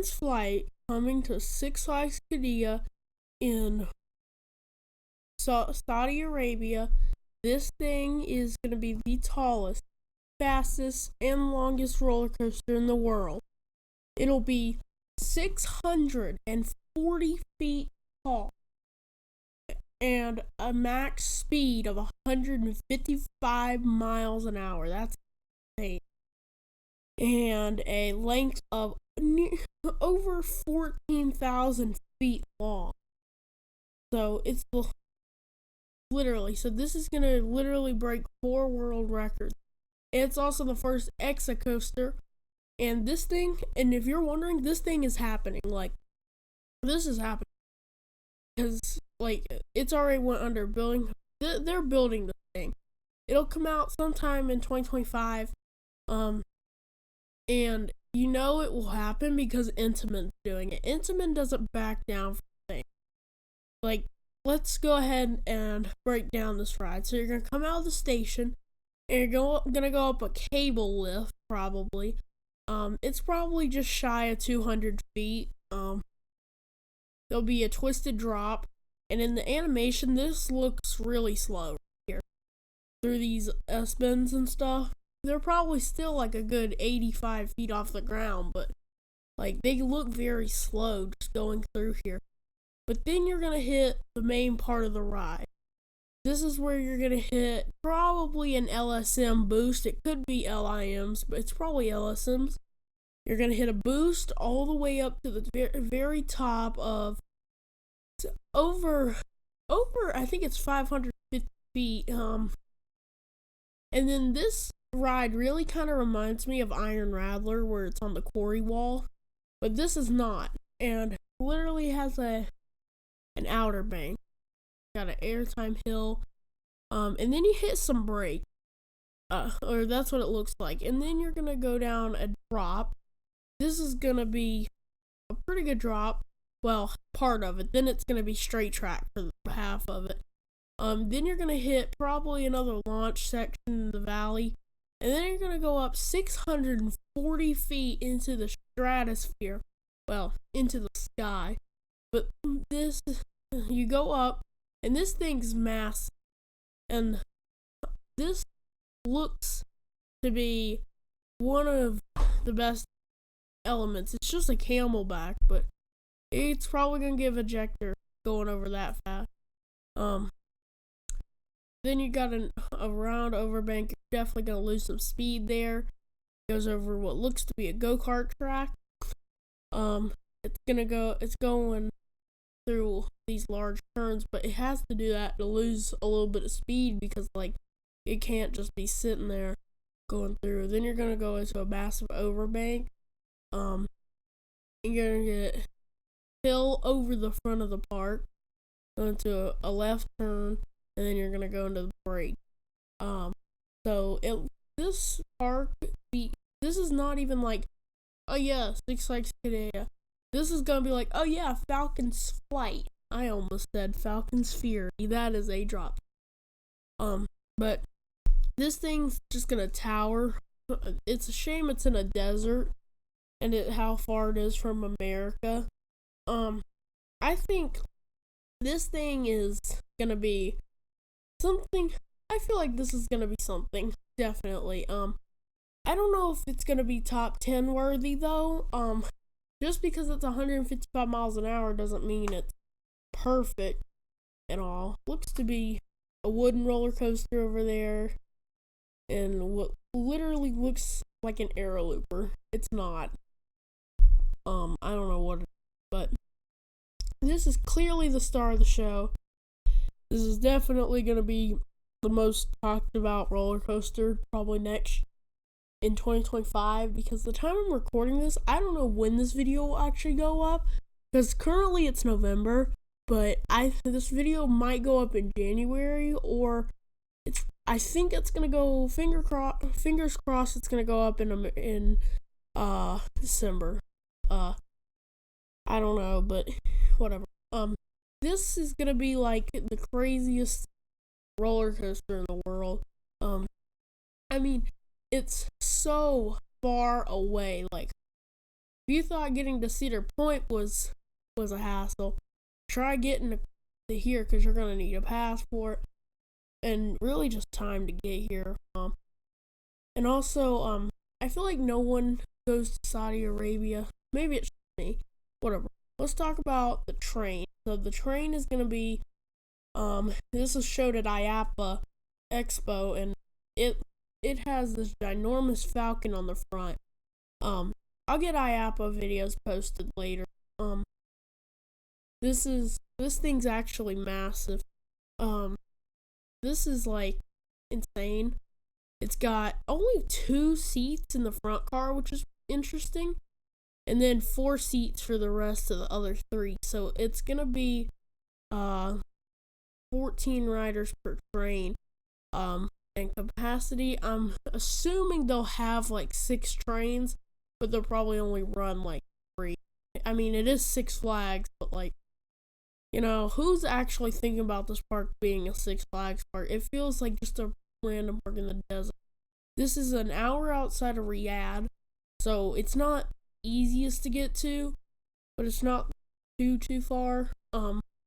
Science Flight coming to Six Flags Qiddiya in Saudi Arabia. This thing is going to be the tallest, fastest, and longest roller coaster in the world. It'll be 640 feet tall and a max speed of 155 miles an hour. That's insane. And a length of over 14,000 feet long. So it's literally, so this is going to literally break 4 world records. It's also the first Exa coaster. And this thing, and if you're wondering, this thing is happening. Like, this is happening. Because, like, it's already went under building. They're building this thing. It'll come out sometime in 2025. And you know it will happen because Intamin's doing it. Intamin doesn't back down from things. Like, let's go ahead and break down this ride. So you're going to come out of the station, and you're going to go up a cable lift, probably. It's probably just shy of 200 feet. There'll be a twisted drop, and in the animation, this looks really slow right here. Through these S-bends and stuff, they're probably still like a good 85 feet off the ground, but like they look very slow just going through here. But then you're gonna hit the main part of the ride. This is where you're gonna hit probably an LSM boost. It could be LIMs, but it's probably LSMs. You're gonna hit a boost all the way up to the very top of over I think it's 550 feet. And then this ride really kind of reminds me of Iron Rattler, where it's on the quarry wall, but this is not, and literally has an outer bank. Got an airtime hill, and then you hit some brakes, or that's what it looks like, and then you're gonna go down a drop. This is gonna be a pretty good drop, well, part of it. Then it's gonna be straight track for half of it. Then you're gonna hit probably another launch section in the valley, and then you're gonna go up 640 feet into the stratosphere, well, into the sky. But this, you go up, and this thing's massive, and this looks to be one of the best elements. It's just a camelback, but it's probably gonna give ejector going over that fast. Then you got a round overbank. You're definitely gonna lose some speed there. It goes over what looks to be a go-kart track. It's going through these large turns, but it has to do that to lose a little bit of speed because like it can't just be sitting there going through. Then you're gonna go into a massive overbank. You're gonna get hill over the front of the park, go into a left turn, and then you're gonna go into the break. This park, this is not even like, oh yeah, Six Flags Qiddiya. This is gonna be like, oh yeah, Falcon's Flight. I almost said Falcon's Fury. That is a drop. But this thing's just gonna tower. It's a shame it's in a desert, and how far it is from America. I think this thing is gonna be something. I feel like this is gonna be something, definitely. I don't know if it's gonna be top 10 worthy though. Just because it's 155 miles an hour doesn't mean it's perfect at all. Looks to be a wooden roller coaster over there, and what literally looks like an aero looper. It's not. I don't know what it is, but this is clearly the star of the show. This is definitely going to be the most talked about roller coaster probably next in 2025, because the time I'm recording this, I don't know when this video will actually go up, because currently it's November, but this video might go up in January, or I think it's going to go fingers crossed it's going to go up in December. I don't know, but whatever. This is gonna be like the craziest roller coaster in the world. I mean, it's so far away. Like, If you thought getting to Cedar Point was a hassle, try getting to here because you're gonna need a passport and really just time to get here. And also, I feel like no one goes to Saudi Arabia. Maybe it's me. Whatever. Let's talk about the train. So the train is gonna be, this is showed at IAPA Expo, and it has this ginormous falcon on the front. I'll get IAPA videos posted later. This thing's actually massive. This is like insane. It's got only 2 seats in the front car, which is interesting, and then 4 seats for the rest of the other 3. So it's gonna be 14 riders per train. And capacity, I'm assuming they'll have like 6 trains, but they'll probably only run like 3. I mean, it is Six Flags, but like, who's actually thinking about this park being a Six Flags park? It feels like just a random park in the desert. This is an hour outside of Riyadh, so it's not easiest to get to, but it's not too far.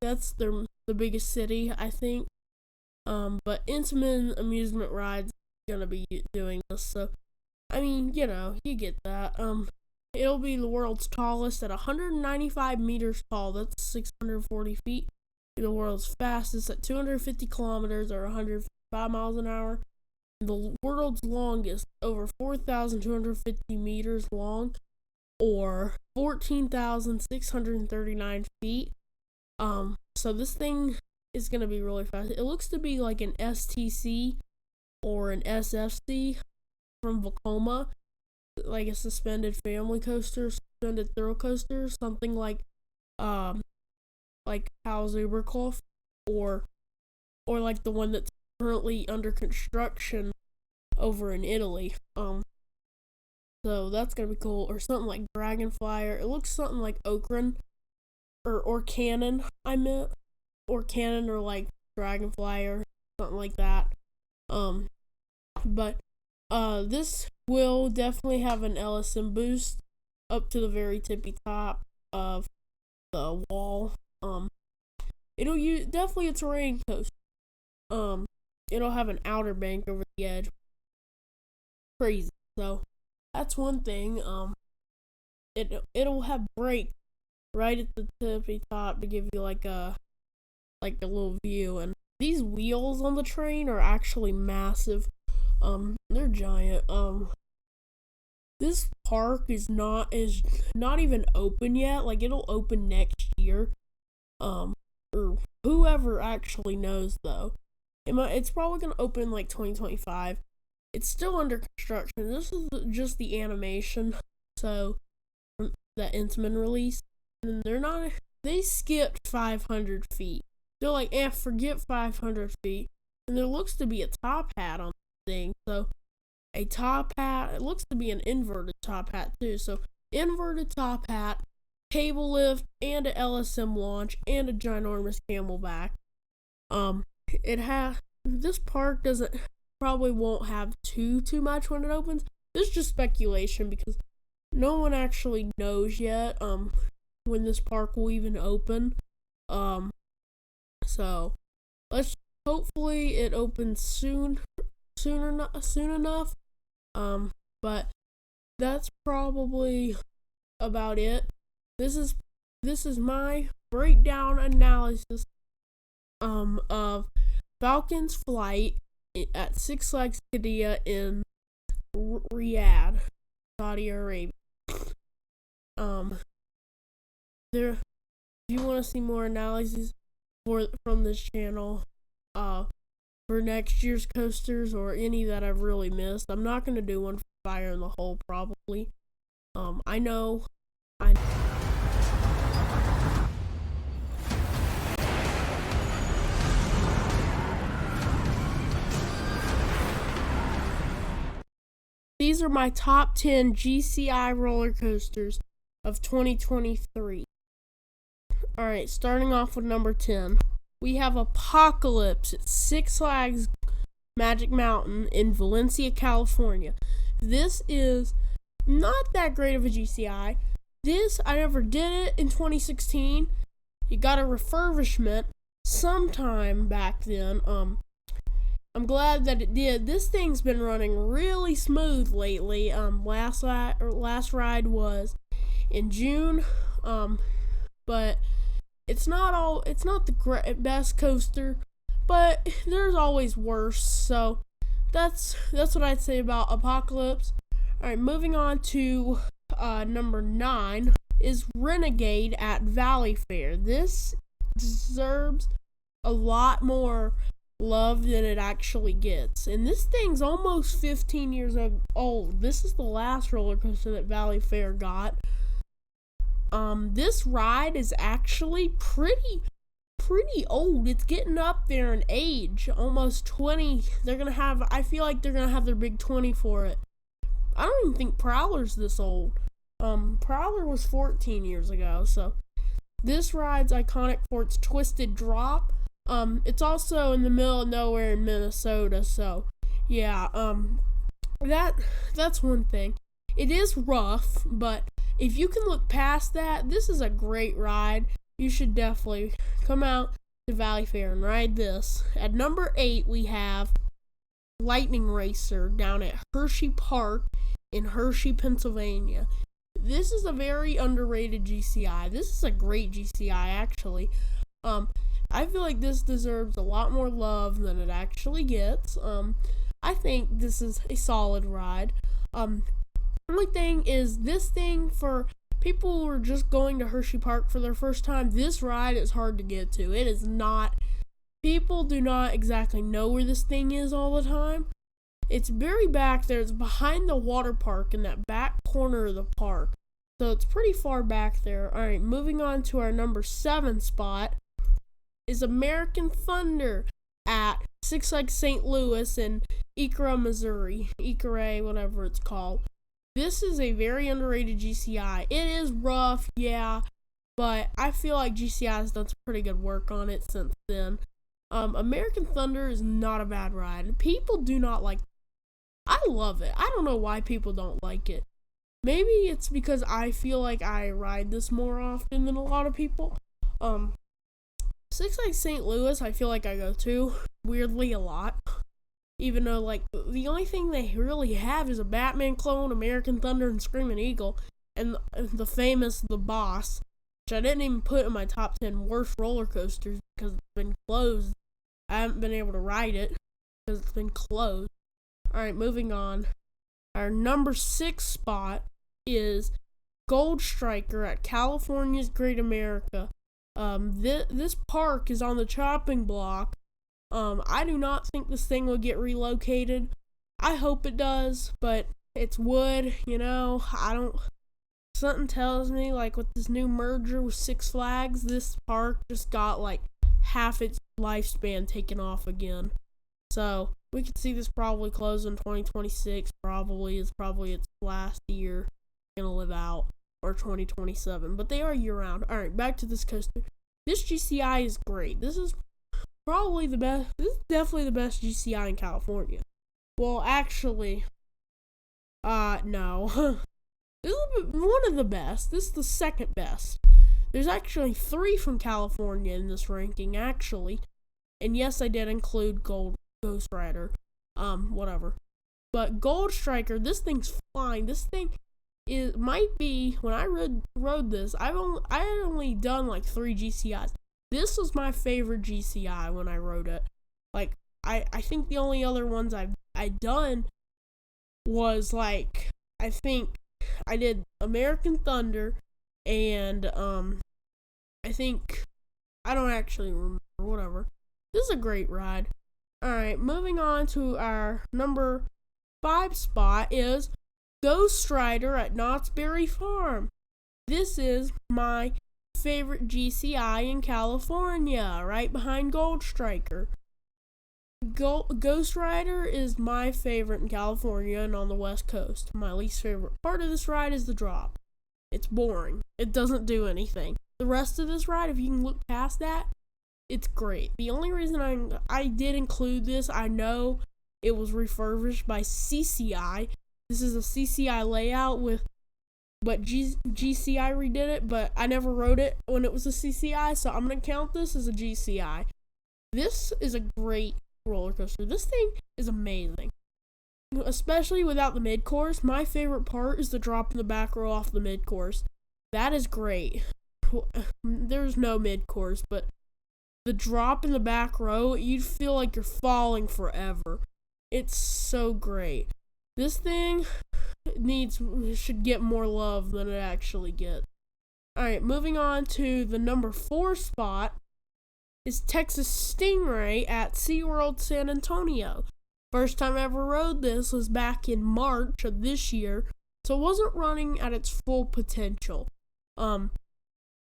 That's the biggest city, I think. But Intamin Amusement Rides gonna be doing this, so I mean, you get that. It'll be the world's tallest at 195 meters tall. That's 640 feet. The world's fastest at 250 kilometers or 105 miles an hour. The world's longest, over 4,250 meters long, or 14,639 feet. So this thing is gonna be really fast. It looks to be like an STC or an SFC from Vekoma, like a suspended family coaster, suspended thrill coaster, something like how Zuberkopf, or like the one that's currently under construction over in Italy. So that's gonna be cool, or something like Dragonflyer. It looks something like Okran, or Cannon. Or Cannon, or like Dragonflyer, something like that. But this will definitely have an LSM boost up to the very tippy top of the wall. It'll use definitely a terrain coaster. It'll have an outer bank over the edge. Crazy. So that's one thing. It'll have brakes right at the tippy top to give you like a little view, and these wheels on the train are actually massive. They're giant. This park is not even open yet. Like, it'll open next year. Or whoever actually knows, though. It's probably gonna open like 2025. It's still under construction. This is just the animation, so that Intamin release, and they skipped 500 feet. They're like, forget 500 feet. And there looks to be a top hat on the thing. So, a top hat. It looks to be an inverted top hat, too. So, inverted top hat, cable lift, and a LSM launch, and a ginormous camelback. This park probably won't have too much when it opens. This is just speculation because no one actually knows yet, when this park will even open. So hopefully it opens soon enough. But that's probably about it. This is my breakdown analysis of Falcon's flight at Six Flags Qiddiya in Riyadh, Saudi Arabia. If you want to see more analysis from this channel, for next year's coasters or any that I've really missed, I'm not gonna do one for Fire in the Hole probably. I know. These are my top 10 GCI roller coasters of 2023. Alright, starting off with number 10. We have Apocalypse at Six Flags Magic Mountain in Valencia, California. This is not that great of a GCI. This, I never did it in 2016. It got a refurbishment sometime back then. I'm glad that it did. This thing's been running really smooth lately. Last ride was in June. But it's not the best coaster, but there's always worse. So that's what I'd say about Apocalypse. All right, moving on to number 9 is Renegade at Valley Fair. This deserves a lot more love than it actually gets. And this thing's almost 15 years old. This is the last roller coaster that Valley Fair got. This ride is actually pretty old. It's getting up there in age, almost 20. I feel like they're gonna have their big 20 for it. I don't even think Prowler's this old. Prowler was 14 years ago, so this ride's iconic for its twisted drop. It's also in the middle of nowhere in Minnesota, so yeah, that's one thing. It is rough, but if you can look past that, this is a great ride. You should definitely come out to Valley Fair and ride this. At number 8, we have Lightning Racer down at Hershey Park in Hershey, Pennsylvania. This is a very underrated GCI. This is a great GCI, actually. I feel like this deserves a lot more love than it actually gets. I think this is a solid ride. Only thing is, this thing for people who are just going to Hershey Park for their first time, this ride is hard to get to. It is not. People do not exactly know where this thing is all the time. It's very back there. It's behind the water park in that back corner of the park. So it's pretty far back there. Alright, moving on to our number 7 spot is American Thunder at Six Flags St. Louis in Ikra, Missouri. Ikra, whatever it's called. This is a very underrated GCI. It is rough, yeah, but I feel like GCI has done some pretty good work on it since then. American Thunder is not a bad ride. People do not like it. I love it. I don't know why people don't like it. Maybe it's because I feel like I ride this more often than a lot of people. Six Flags St. Louis, I feel like I go to, weirdly, a lot. Even though, like, the only thing they really have is a Batman clone, American Thunder, and Screaming Eagle, and the famous The Boss, which I didn't even put in my top 10 worst roller coasters because it's been closed. I haven't been able to ride it because it's been closed. Alright, moving on. Our number 6 spot is Gold Striker at California's Great America. This park is on the chopping block. I do not think this thing will get relocated. I hope it does, but it's wood, something tells me, like, with this new merger with Six Flags, this park just got, like, half its lifespan taken off again. So, we could see this probably close in 2026, it's probably its last year gonna live out, or 2027, but they are year-round. Alright, back to this coaster. This GCI is great. This is probably the best. This is definitely the best GCI in California. Well, actually, no. This is one of the best. This is the second best. There's actually 3 from California in this ranking, actually. And yes, I did include Ghost Rider. Whatever. But Gold Striker, this thing's flying. This thing might be, when I rode this, I had only done like 3 GCIs. This was my favorite GCI when I rode it. Like, I think the only other ones I'd done was, like, I think I did American Thunder and, I don't actually remember, whatever. This is a great ride. Alright, moving on to our number 5 spot is Ghost Rider at Knott's Berry Farm. This is my favorite GCI in California, right behind Gold Striker. Ghost Rider is my favorite in California and on the West Coast. My least favorite part of this ride is the drop. It's boring. It doesn't do anything. The rest of this ride, if you can look past that, it's great. The only reason I did include this, I know it was refurbished by CCI. This is a CCI layout with but GCI redid it, but I never rode it when it was a CCI, so I'm going to count this as a GCI. This is a great roller coaster. This thing is amazing, especially without the mid-course. My favorite part is the drop in the back row off the mid-course. That is great. There's no mid-course, but the drop in the back row, you feel like you're falling forever. It's so great. This thing should get more love than it actually gets. Alright, moving on to the number 4 spot is Texas Stingray at SeaWorld San Antonio. First time I ever rode this was back in March of this year, so it wasn't running at its full potential.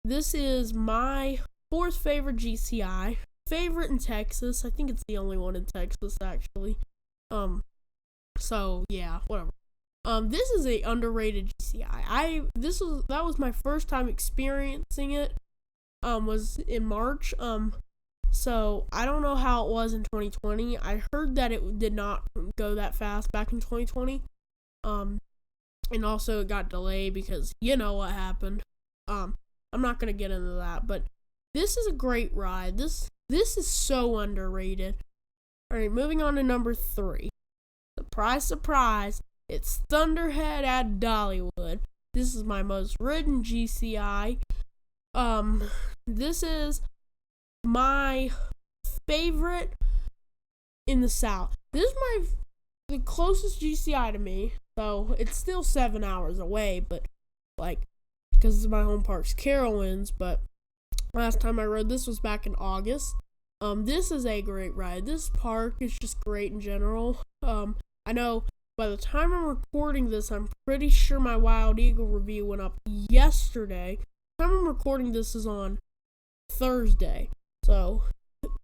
This is my 4th favorite GCI. Favorite in Texas. I think it's the only one in Texas, actually. So yeah, whatever. This is a underrated GCI. That was my first time experiencing it. Was in March. So I don't know how it was in 2020. I heard that it did not go that fast back in 2020. And also it got delayed because you know what happened. I'm not gonna get into that, but this is a great ride. This is so underrated. Alright, moving on to number 3. Surprise, surprise, it's Thunderhead at Dollywood. This is my most ridden GCI. This is my favorite in the South. This is the closest GCI to me, so it's still 7 hours away, but because my home park's Carowinds, but last time I rode this was back in August. This is a great ride. This park is just great in general. I know by the time I'm recording this, I'm pretty sure my Wild Eagle review went up yesterday. The time I'm recording this is on Thursday, so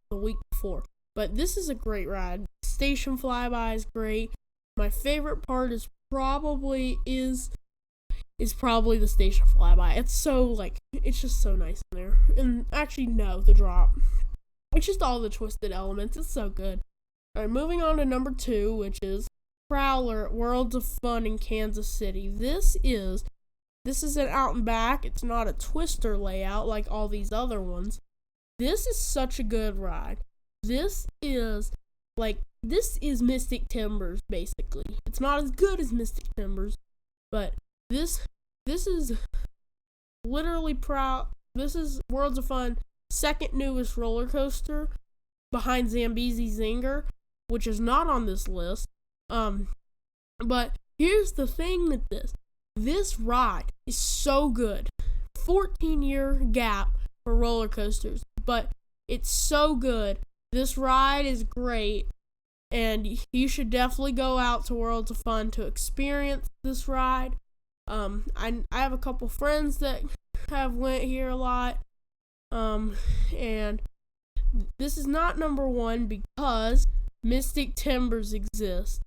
the week before. But this is a great ride. Station flyby is great. My favorite part is probably the station flyby. It's just so nice in there. And actually, no, the drop. It's just all the twisted elements. It's so good. Alright, moving on to number 2, which is Prowler at Worlds of Fun in Kansas City. This is an out and back. It's not a twister layout like all these other ones. This is such a good ride. This is Mystic Timbers, basically. It's not as good as Mystic Timbers, but this is literally this is Worlds of Fun second newest roller coaster behind Zambezi Zinger, which is not on this list. But here's the thing with this ride is so good. 14-year gap for roller coasters, but it's so good. This ride is great, and you should definitely go out to Worlds of Fun to experience this ride. I have a couple friends that have went here a lot, and this is not number 1 because Mystic Timbers exists.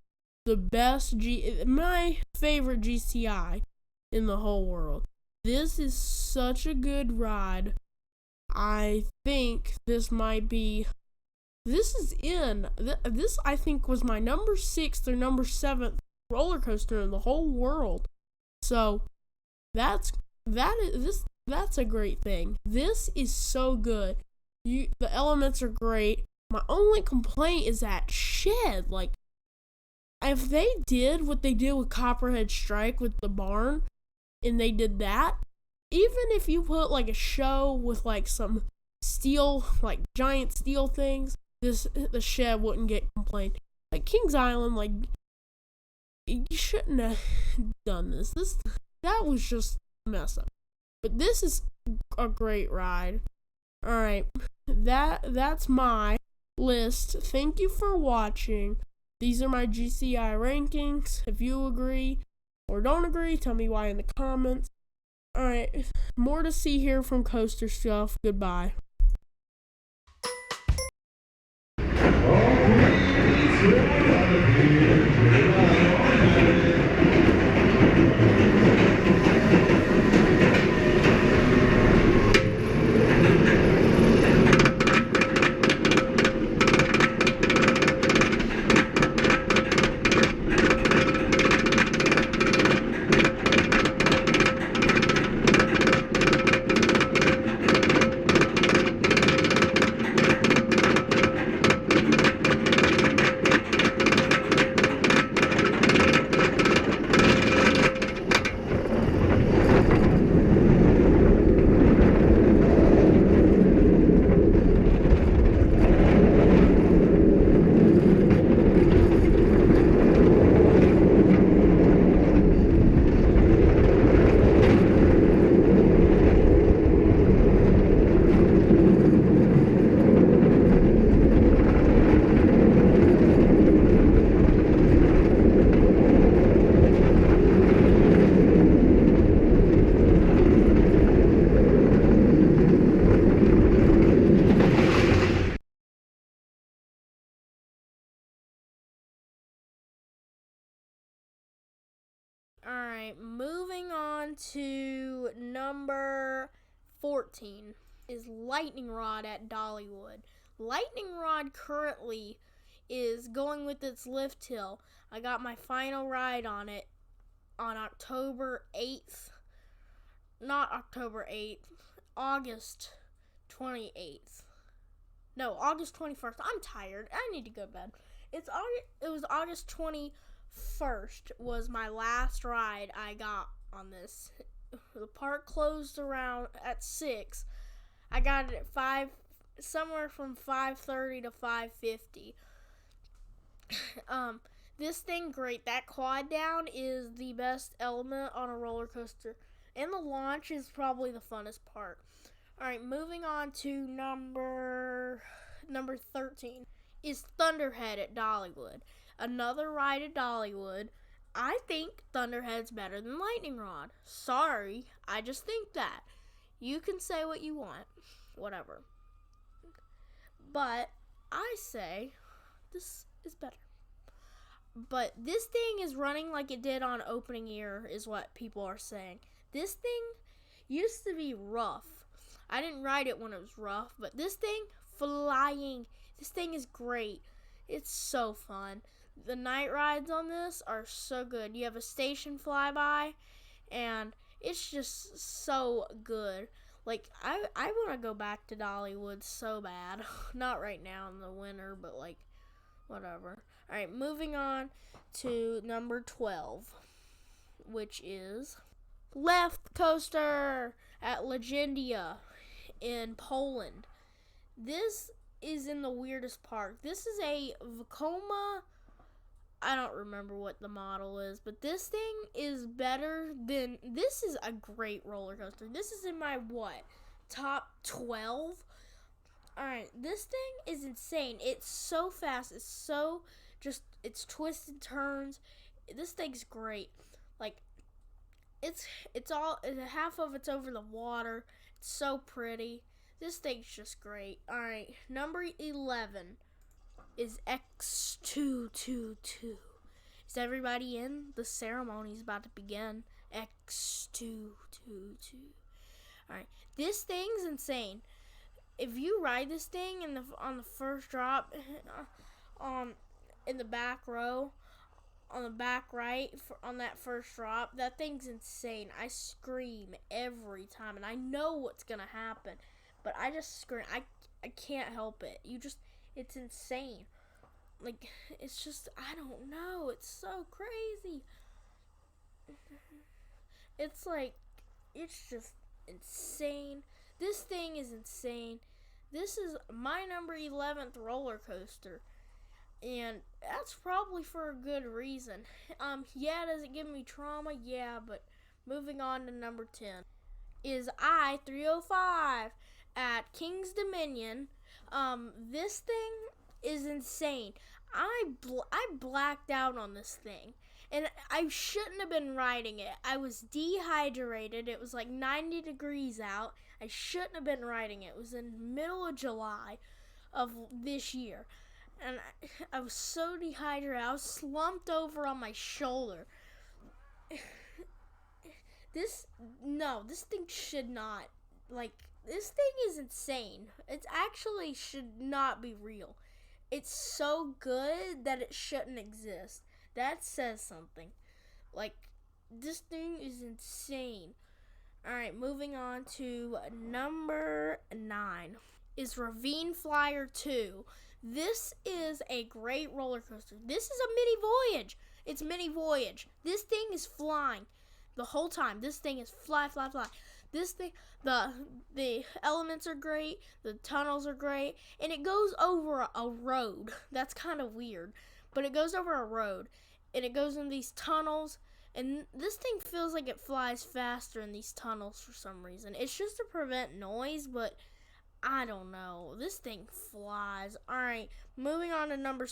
My favorite GCI in the whole world. This is such a good ride. I think this I think was my number 6th or number 7th roller coaster in the whole world. So that's a great thing. This is so good. The elements are great. My only complaint is that shed. If they did what they did with Copperhead Strike with the barn, and they did that, even if you put a show with some steel, giant steel things, the shed wouldn't get complained. Kings Island, you shouldn't have done this. That was just a mess up. But this is a great ride. Alright, that's my list. Thank you for watching. These are my GCI rankings. If you agree or don't agree, tell me why in the comments. Alright, more to see here from Coaster Stuff. Goodbye. to number 14 is Lightning Rod at Dollywood. Lightning Rod currently is going with its lift hill. I got my final ride on it on October 8th. Not October 8th, August 28th. No, August 21st. I'm tired. I need to go to bed. It was August 21st was my last ride I got on this. The park closed around at 6. I got it at 5, somewhere from 5:30 to 5:50. This thing great. That quad down is the best element on a roller coaster, and the launch is probably the funnest part. All right, moving on to number 13 is Thunderhead at Dollywood. Another ride at Dollywood. I think Thunderhead's better than Lightning Rod. Sorry, I just think that. You can say what you want, whatever. But I say this is better. But this thing is running like it did on opening year, is what people are saying. This thing used to be rough. I didn't ride it when it was rough, but this thing, flying. This thing is great. It's so fun. The night rides on this are so good. You have a station flyby, and it's just so good. Like, I want to go back to Dollywood so bad. Not right now in the winter, but like, whatever. Alright, moving on to number 12, which is Left Coaster at Legendia in Poland. This is in the weirdest park. This is a Vekoma. I don't remember what the model is, but this thing is better than. This is a great roller coaster. This is in my top 12. Alright, this thing is insane. It's so fast. It's so it's twisted turns. This thing's great. Like, it's all, half of it's over the water. It's so pretty. This thing's just great. Alright, number 11 is X222. Is everybody in? The ceremony's about to begin. X222. Alright, this thing's insane. If you ride this thing on the first drop, in the back row, on the back right, on that first drop, that thing's insane. I scream every time, and I know what's gonna happen, but I just scream. I can't help it. It's insane. Like, it's just, I don't know. It's so crazy. It's just insane. This thing is insane. This is my number 11th roller coaster, and that's probably for a good reason. Yeah, does it give me trauma? Yeah, but moving on to number 10 is I-305 at King's Dominion. This thing is insane. I blacked out on this thing, and I shouldn't have been riding it. I was dehydrated. It was like 90 degrees out. I shouldn't have been riding it. It was in the middle of July of this year, and I was so dehydrated. I was slumped over on my shoulder. This thing should not, this thing is insane. It actually should not be real. It's so good that it shouldn't exist. That says something. This thing is insane. Alright, moving on to number 9 is Ravine Flyer 2. This is a great roller coaster. This is a mini voyage. It's mini voyage. This thing is flying the whole time. This thing is fly. This thing, the elements are great, the tunnels are great, and it goes over a road. That's kind of weird, but it goes over a road, and it goes in these tunnels, and this thing feels like it flies faster in these tunnels for some reason. It's just to prevent noise, but I don't know. This thing flies. Alright, moving on to number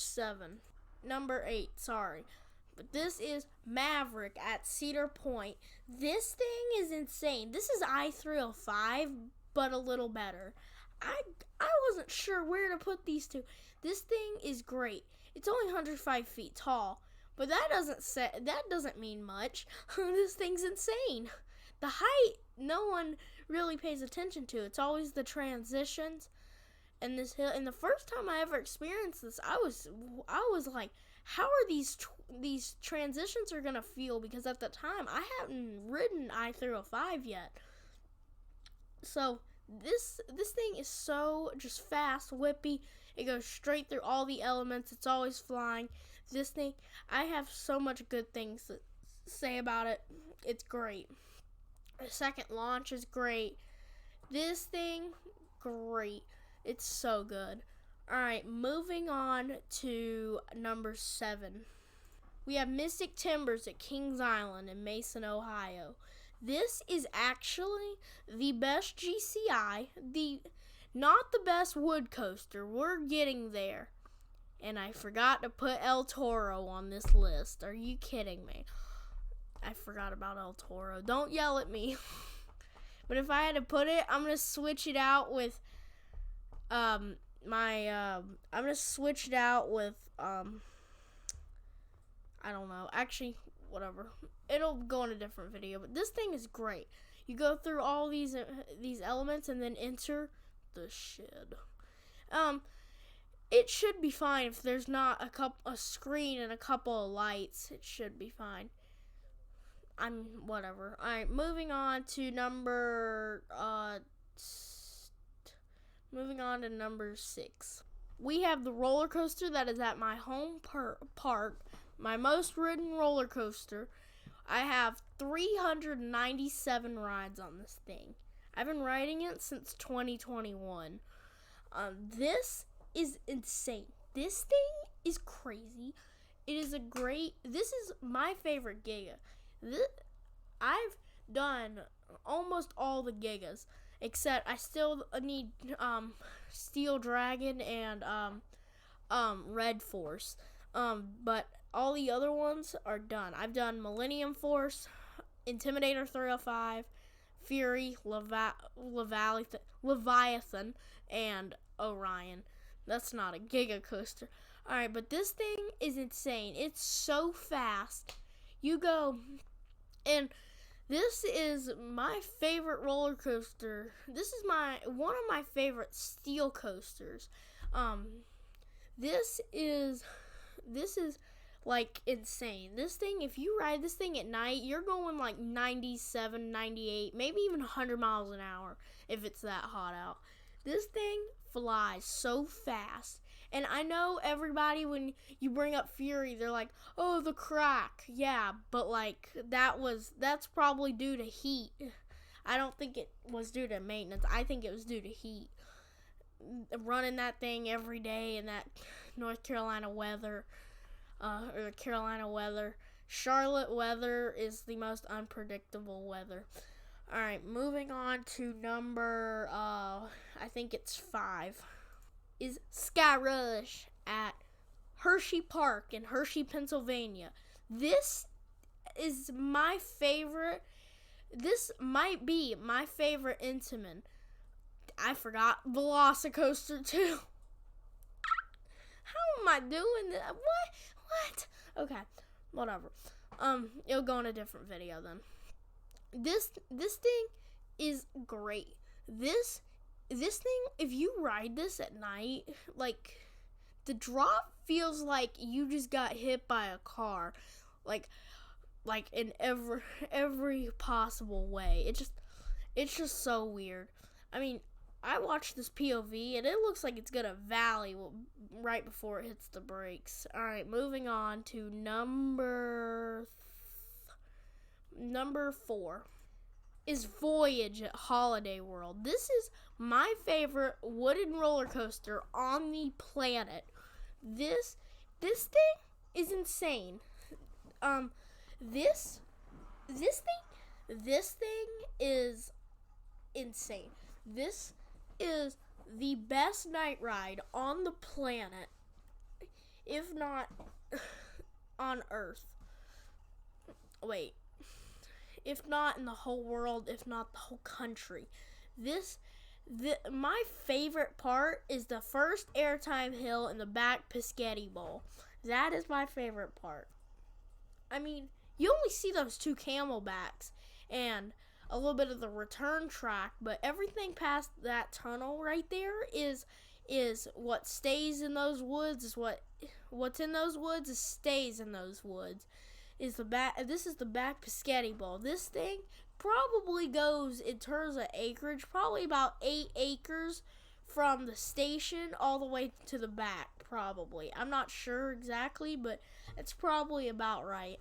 8, sorry. But this is Maverick at Cedar Point. This thing is insane. This is I-305, but a little better. I wasn't sure where to put these two. This thing is great. It's only 105 feet tall, but that doesn't mean much. This thing's insane. The height, no one really pays attention to. It's always the transitions and this hill. And the first time I ever experienced this, I was like, how are these transitions are gonna feel? Because at the time I hadn't ridden I-305 yet. So this thing is so just fast, whippy. It goes straight through all the elements. It's always flying. This thing, I have so much good things to say about it. It's great. The second launch is great. This thing, great. It's so good. Alright, moving on to number 7. We have Mystic Timbers at Kings Island in Mason, Ohio. This is actually the best GCI, not the best wood coaster. We're getting there. And I forgot to put El Toro on this list. Are you kidding me? I forgot about El Toro. Don't yell at me. But if I had to put it, I'm going to switch it out with I'm going to switch it out with I don't know. Actually, whatever. It'll go in a different video, but this thing is great. You go through all these elements and then enter the shed. It should be fine if there's not a screen and a couple of lights. It should be fine. Whatever. All right, moving on to number 6. We have the roller coaster that is at my home park, my most ridden roller coaster. I have 397 rides on this thing. I've been riding it since 2021. This is insane. This thing is crazy. This is my favorite Giga. I've done almost all the Gigas, except I still need Steel Dragon and Red Force. But all the other ones are done. I've done Millennium Force, Intimidator 305, Fury, Leviathan, and Orion. That's not a Giga coaster. Alright, but this thing is insane. It's so fast. You go, and this is my favorite roller coaster. This is one of my favorite steel coasters. This is like insane. This thing, if you ride this thing at night, you're going like 97, 98, maybe even 100 miles an hour if it's that hot out. This thing flies so fast. And I know everybody, when you bring up Fury, they're like, oh, the crack. Yeah, but like that's probably due to heat. I don't think it was due to maintenance. I think it was due to heat. Running that thing every day in that North Carolina weather, or the Carolina weather. Charlotte weather is the most unpredictable weather. Alright, moving on to number, I think it's 5. Is Sky Rush at Hershey Park in Hershey, Pennsylvania. This is my favorite. This might be my favorite Intamin. I forgot Velocicoaster too. How am I doing this? What? Okay, whatever. It'll go in a different video then. This thing is great. This thing, if you ride this at night, like, the drop feels like you just got hit by a car, like in every possible way. It's just so weird. I mean, I watched this POV and it looks like it's gonna valley right before it hits the brakes. All right, moving on to number 4. Is Voyage at Holiday World. This is my favorite wooden roller coaster on the planet. This thing is insane. This thing is insane. This is the best night ride on the planet, if not on Earth. Wait. If not in the whole world, if not the whole country. My favorite part is the first airtime hill in the back Piscetti Bowl. That is my favorite part. I mean, you only see those 2 camelbacks, and a little bit of the return track, but everything past that tunnel right there is what stays in those woods. Is what's in those woods is stays in those woods. Is the back? This is the back Piscatty Bowl. This thing probably goes in terms of acreage, probably about 8 acres from the station all the way to the back. Probably, I'm not sure exactly, but it's probably about right.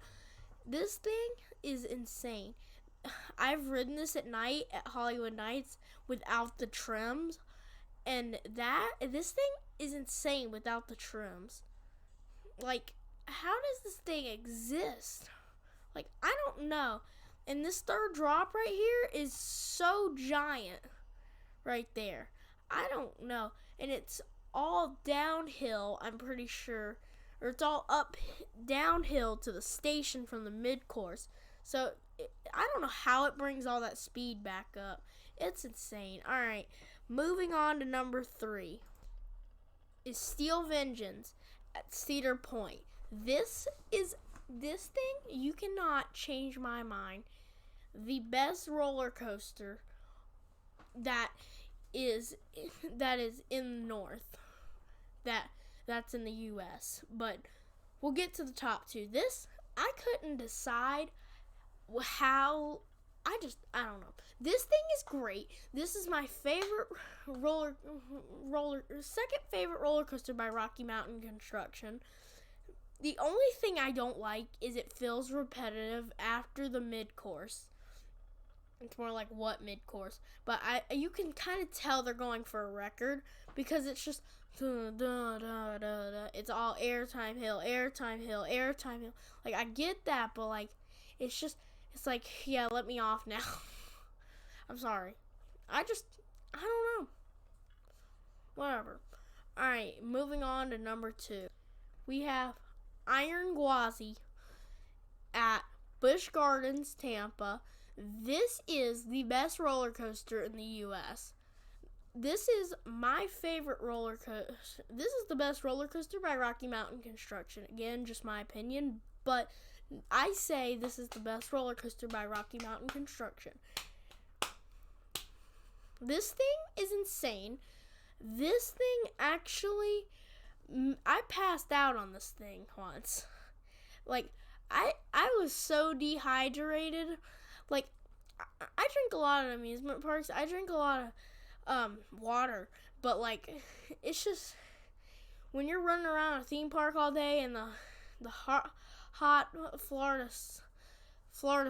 This thing is insane. I've ridden this at night at Hollywood Nights without the trims, and this thing is insane without the trims. Like, how does this thing exist? Like, I don't know. And this third drop right here is so giant right there. I don't know. And it's all downhill, I'm pretty sure. Or it's all up downhill to the station from the mid-course. So, I don't know how it brings all that speed back up. It's insane. Alright, moving on to number 3 is Steel Vengeance at Cedar Point. This thing, you cannot change my mind. The best roller coaster that is in the north. That's in the US. But we'll get to the top 2. This, I couldn't decide how. I don't know. This thing is great. This is my favorite second favorite roller coaster by Rocky Mountain Construction. The only thing I don't like is it feels repetitive after the mid-course. It's more like what mid-course, but you can kind of tell they're going for a record because it's just it's all airtime hill, airtime hill, airtime hill. Like, I get that, but like it's like, yeah, let me off now. I'm sorry. I don't know. Whatever. Alright, moving on to number 2. We have Iron Gwazi at Busch Gardens, Tampa. This is the best roller coaster in the U.S. This is my favorite roller coaster. This is the best roller coaster by Rocky Mountain Construction. Again, just my opinion, but I say this is the best roller coaster by Rocky Mountain Construction. This thing is insane. This thing actually, I passed out on this thing once. Like, I was so dehydrated. Like, I drink a lot of amusement parks. I drink a lot of water. But, like, it's just, when you're running around a theme park all day in the hot Florida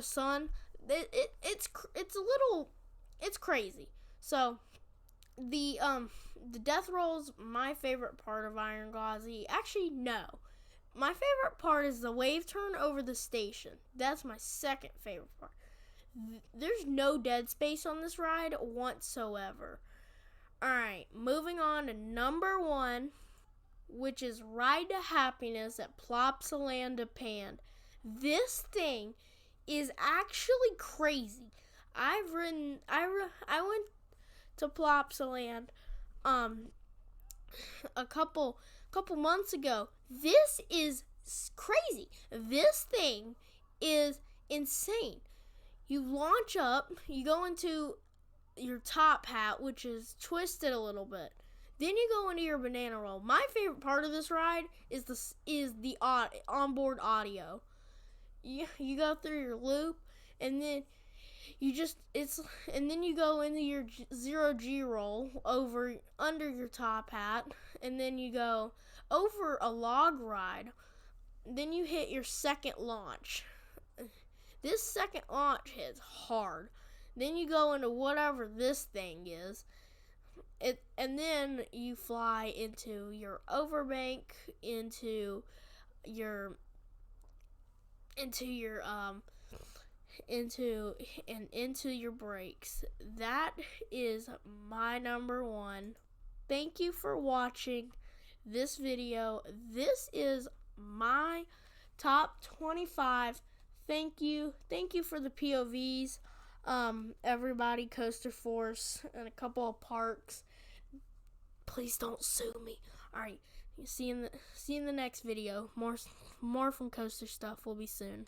sun, it's crazy. So, the death roll's my favorite part of Iron Gwazi. Actually, no. My favorite part is the wave turn over the station. That's my second favorite part. There's no dead space on this ride whatsoever. Alright, moving on to number 1, which is Ride to Happiness at Plopsaland Japan. This thing is actually crazy. I went to Plopsaland a couple months ago. This is crazy. This thing is insane. You launch up, you go into your top hat, which is twisted a little bit. Then you go into your banana roll. My favorite part of this ride is the onboard audio. You go through your loop, and then then you go into your 0G roll under your top hat, and then you go over a log ride. Then you hit your second launch. This second launch hits hard. Then you go into whatever this thing is. And then you fly into your overbank, into your brakes. That is my number 1. Thank you for watching this video. This is my top 25. Thank you for the POVs. Everybody, Coaster Force, and a couple of parks. Please don't sue me. Alright, see you in the next video. More from Coaster Stuff will be soon.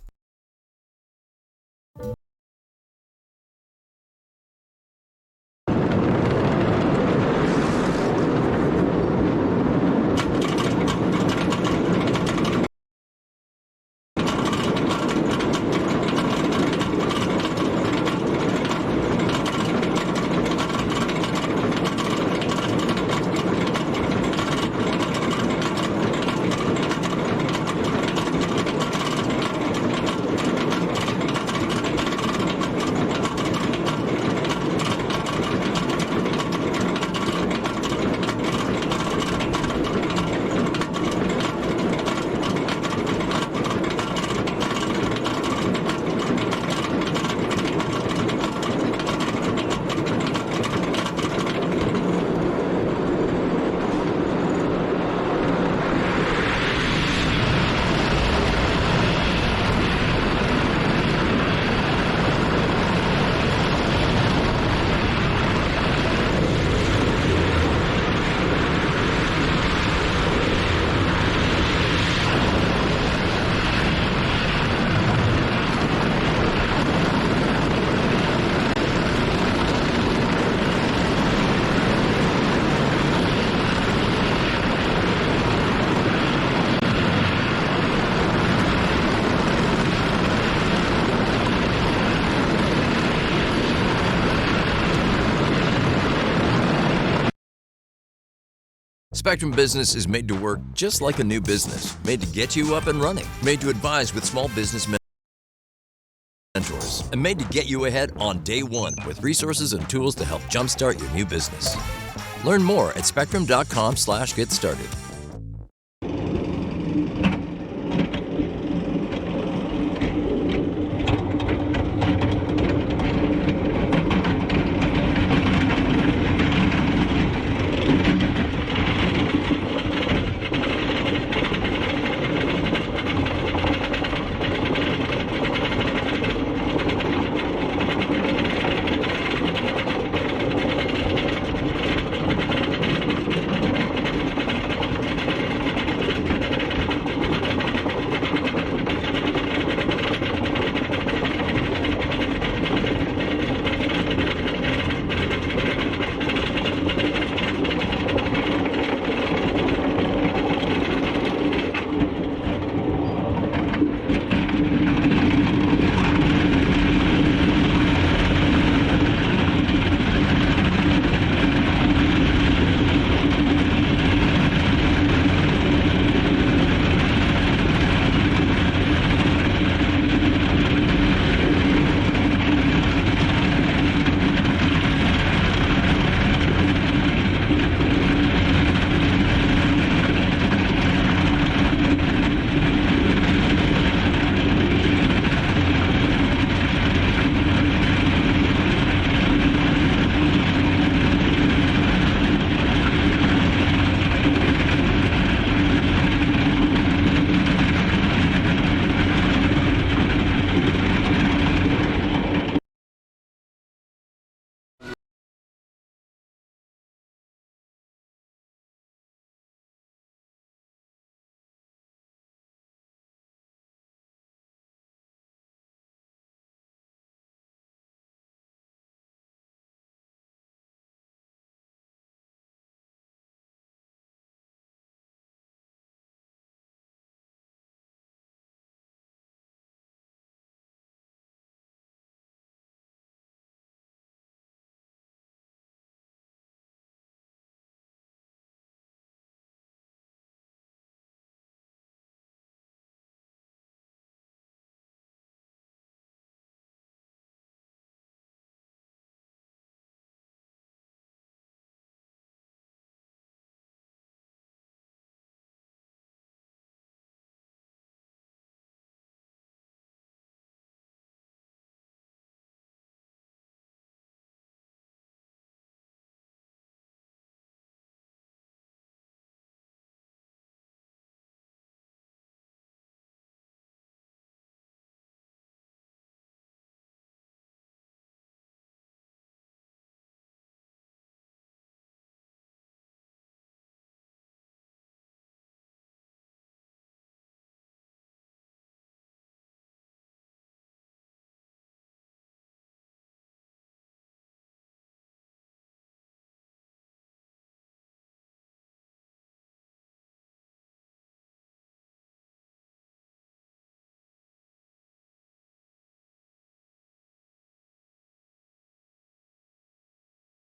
Spectrum Business is made to work just like a new business, made to get you up and running, made to advise with small business mentors, and made to get you ahead on day one with resources and tools to help jumpstart your new business. Learn more at spectrum.com/get started.